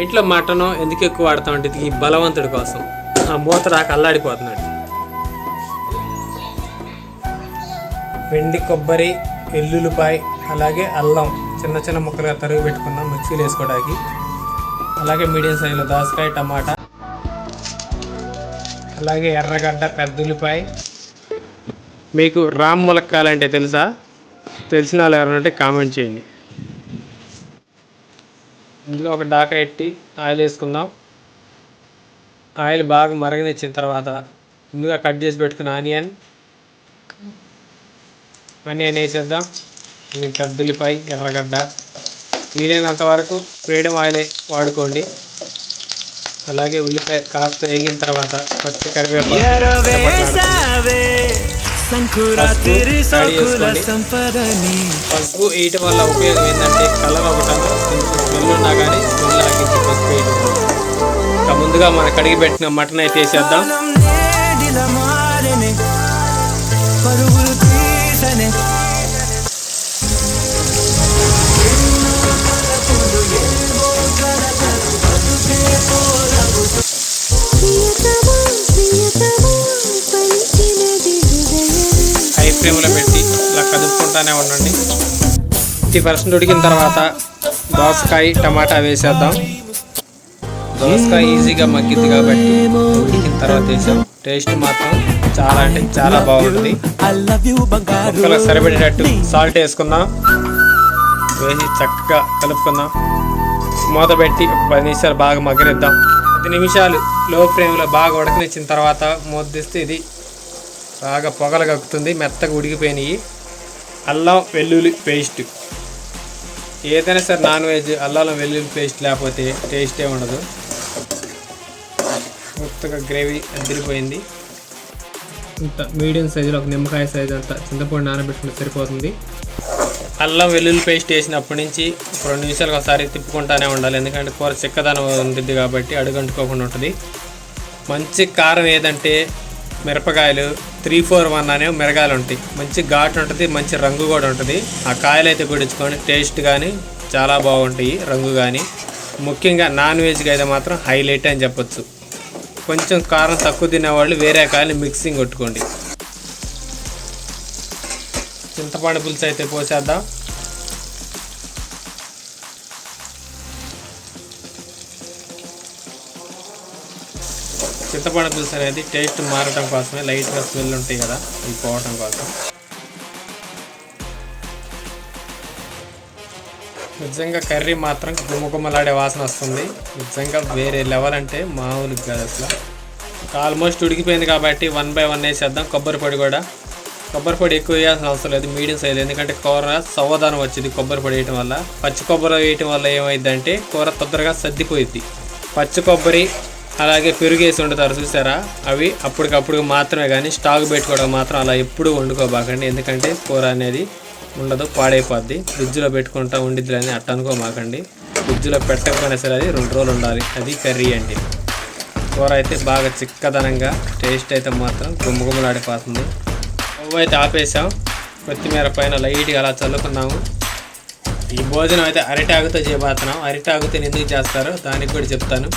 ఇంట్లో మటన్ ఎందుకు ఎక్కువ వాడతాం అంటే ఈ బలవంతుడి కోసం. ఆ మూత రాక అల్లాడిపోతున్నాడు. వెండి కొబ్బరి, ఎల్లుల్లిపాయ, అలాగే అల్లం చిన్న చిన్న ముక్కలుగా తరిగి పెట్టుకున్నాం మిక్సీలో వేసుకోవడానికి. అలాగే మీడియం సైజులో దోసకాయ, టమాటా, అలాగే ఎర్రగడ్డ, పెద్ద ఉల్లిపాయ. మీకు రామ్ ములక్కాయలు అంటే తెలుసా? తెలిసిన వాళ్ళు ఎవరంటే కామెంట్ చేయండి. ఇందులో ఒక డాకా ఎట్టి ఆయిల్ వేసుకుందాం. ఆయిల్ బాగా మరగనిచ్చిన తర్వాత ముందుగా కట్ చేసి పెట్టుకున్న ఆనియన్ వేసేద్దాం. ఇది పెద్ద ఉల్లిపాయ, ఎర్రగడ్డ వీలైనంత వరకు ఫ్రీడమ్ ఆయిల్ వాడుకోండి. అలాగే ఉల్లిపాయ కాస్త వేగిన తర్వాత పచ్చి కరివేపాకు పసుపు వేయటం వల్ల ఉపయోగం ఏంటంటే కలర్ ఒకటంగా కొంచెం స్మెల్ ఉన్నా కానీ స్మెల్ ఆగించి పసుపు వేయటం. ఇంకా ముందుగా మనం కడిగి పెట్టిన మటన్ అయితే వేసేద్దాం. హై ఫ్లేమ్లో పెట్టి ఇలా కదుపుకుంటానే ఉండండి. 50% ఉడికిన తర్వాత దోసకాయ, టమాటా వేసేద్దాం. దోసకాయ ఈజీగా మగ్గిద్ది కాబట్టి ఉడికిన తర్వాత వేసాం. టేస్ట్ మాత్రం చాలా అంటే చాలా బాగుంటుంది. ముక్కలు సరిపడేటట్టు సాల్ట్ వేసుకుందాం. వేసి చక్కగా కలుపుకుందాం. మూత పెట్టి 10 నిమిషాలు బాగా మగ్గనిద్దాం. 10 నిమిషాలు లో ఫ్లేమ్లో బాగా ఉడకనిచ్చిన తర్వాత మూత తీస్తే ఇది బాగా పొగలు కక్కుతుంది. మెత్తగా ఉడికిపోయినాయి. అల్లం వెల్లుల్లి పేస్ట్ ఏదైనా సరే నాన్ వెజ్ అల్లం వెల్లుల్లి పేస్ట్ లేకపోతే టేస్టే ఉండదు. మొత్తగా గ్రేవీ అదిరిపోయింది. ఇంత మీడియం సైజులో ఒక నిమ్మకాయ సైజు అంతా చింతపండు నానబెట్టుకుంటే సరిపోతుంది. అల్లం వెల్లుల్లి పేస్ట్ వేసినప్పటి నుంచి 2 నిమిషాలకు ఒకసారి తిప్పుకుంటానే ఉండాలి. ఎందుకంటే కూర చిక్కదనం ఉంటుంది కాబట్టి అడుగంటుకోకుండా ఉంటుంది. మంచి కారం ఏదంటే మిరపకాయలు 341 అనే మిరగాయలు ఉంటాయి. మంచి ఘాటు ఉంటుంది, మంచి రంగు కూడా ఉంటుంది. ఆ కాయలు అయితే గుడించుకొని టేస్ట్ కానీ చాలా బాగుంటాయి, రంగు కానీ. ముఖ్యంగా నాన్ వెజ్కి అయితే మాత్రం హైలైట్ అని చెప్పొచ్చు. కొంచెం కారం తక్కువ తినేవాళ్ళు వేరే కాయలు మిక్సింగ్ కొట్టుకోండి. చింతపండు పులుసు అయితే పోసేద్దాం. చింతపండు పులుసు అనేది టేస్ట్ మారటం కోసమే, లైట్గా స్మెల్ ఉంటాయి కదా, ఇవి పోవటం కోసం. నిజంగా కర్రీ మాత్రం గుమ్మగుమ్మలాడే వాసన వస్తుంది. నిజంగా వేరే లెవెల్ అంటే మామూలు కాదు అసలు. ఆల్మోస్ట్ ఉడికిపోయింది కాబట్టి 1 by 1 వేసేద్దాం. కొబ్బరి పొడి కూడా, కొబ్బరి పొడి ఎక్కువ వేయాల్సిన అవసరం లేదు, మీడియం సైజ్. ఎందుకంటే కూర సవదానం వచ్చింది కొబ్బరి పొడి వేయటం వల్ల. పచ్చి కొబ్బరి వేయటం వల్ల ఏమైందంటే కూర తొందరగా సర్దిపోయిద్ది. పచ్చి కొబ్బరి అలాగే పెరుగు వేసి వండుతారు చూసారా, అవి అప్పటికప్పుడు మాత్రమే, కానీ స్టాక్ పెట్టుకోవడం మాత్రం అలా ఎప్పుడు వండుకోబాకండి. ఎందుకంటే కూర అనేది ఉండదు, పాడైపోద్ది. ఫ్రిడ్జ్లో పెట్టుకుంటా ఉండిద్ది అని అట్ట అనుకోమాకండి. ఫ్రిడ్జ్లో పెట్టకపోయినా సరే అది 2 రోజులు ఉండాలి. అది కర్రీ అంటే. కూర అయితే బాగా చిక్కదనంగా, టేస్ట్ అయితే మాత్రం గుమ్మగుమ్మలాడిపోతుంది. పువ్వు అయితే ఆపేసాం. కొత్తిమీర పైన లైట్గా అలా చల్లుకున్నాము. ఈ భోజనం అయితే అరిటాకుతో చేయబోతున్నాం. అరిటాకుతో ఎందుకు చేస్తారో దానికి కూడా చెప్తాను.